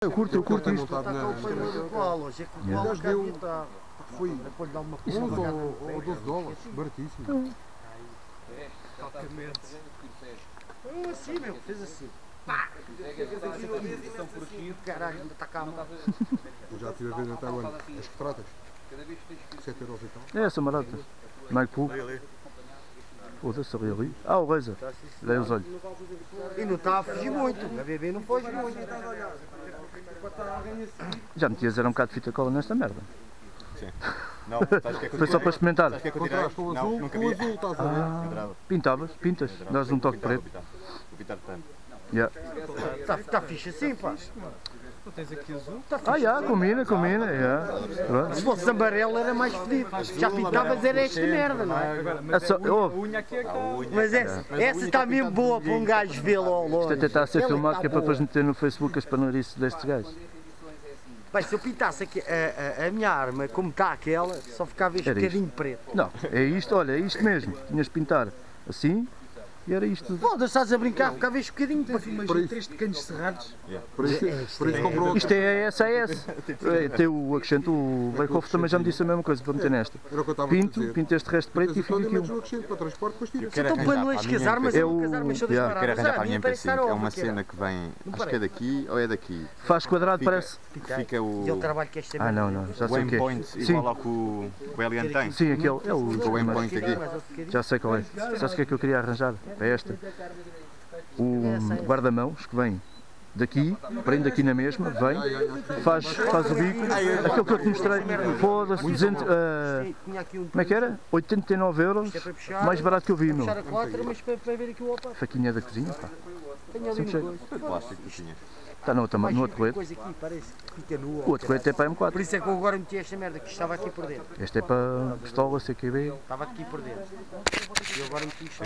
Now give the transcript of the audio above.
Eu curto isto. Está com o pano do qual, hoje é que o qual está. Foi Depois dá uma 11 ou 12 dólares, baratíssimo. Assim, meu, fez assim. Pá! Caralho, ainda está cá a mão. Eu já estive a ver até agora as retratas. 7 euros e tal. É, são baratas. Mike Pool. Foda-se, ali. Ah, o Reza. Daí os olhos. E não está a fugir muito. A bebê não foge muito. Já metias era um bocado de fita cola nesta merda. Sim. Não, sabes que é que eu Foi só para experimentar. Sabes que é que eu tirei? Contraste com o azul, Não com o azul, estás a ver? Pintavas, pintas, dás um toque preto. O Vitar tanto. Yeah. Está fixe assim, pá. Tu tens aqui azul? Já, combina. Yeah. Pronto. Se fosse amarelo era mais fedido. Já pintavas era esta merda, não é? É só, A unha aqui é que está... Mas essa está mesmo boa para um gajo vê-lo ao longe. isto até está a ser Ela filmado está que é para boa. depois meter no Facebook as panorices destes gajos. Pai, se eu pintasse aqui a minha arma como está aquela, só ficava este Era bocadinho preto. Não, é isto, olha, é isto mesmo. Tinhas de pintar assim e era isto. Foda-se, estás a brincar, ficava este bocadinho preto. Imagina 3 de canos cerrados. Por isso comprou Isto é SAS. Tem o acrescento, o Backoff também já me disse a mesma coisa para meter nesta. Era o que eu estava a dizer. Pinto este resto preto e fica Metes aquilo. no acrescento para transporte, depois tira. Então para não esquecer armas, É eu o- vou casar, mas só yeah. disparar. Quero arranjar para a minha Parece MP5, estar é uma óbvio, cena que vem, acho que é daqui ou é daqui. Faz quadrado, Fica- parece. Fica o E ele trabalho que esta Não, já o sei o que é. aimpoint Sim, igual ao que o Elian tem. sim, aquele é O o. aimpoint aqui. Já sei qual é. Sabes o que é que eu queria arranjar? Para esta. O guarda-mãos que vem daqui, prende aqui na mesma, vem, faz o bico. Aquele que eu te mostrei, foda-se, 200. Como é que era? 89 euros, mais barato que eu vi, meu. Puxar a 4, mas para ver aqui o opa. Faquinha da cozinha, pá. Tenho ali no coisa. Foi de plástico que tinha. Está no outro colete. coisa aqui, parece que fica nua. O outro colete é para Por M4. isso é que eu agora meti esta merda que estava aqui por dentro. Este é para pistola, CQB. Estava aqui por dentro. E eu agora meti isto.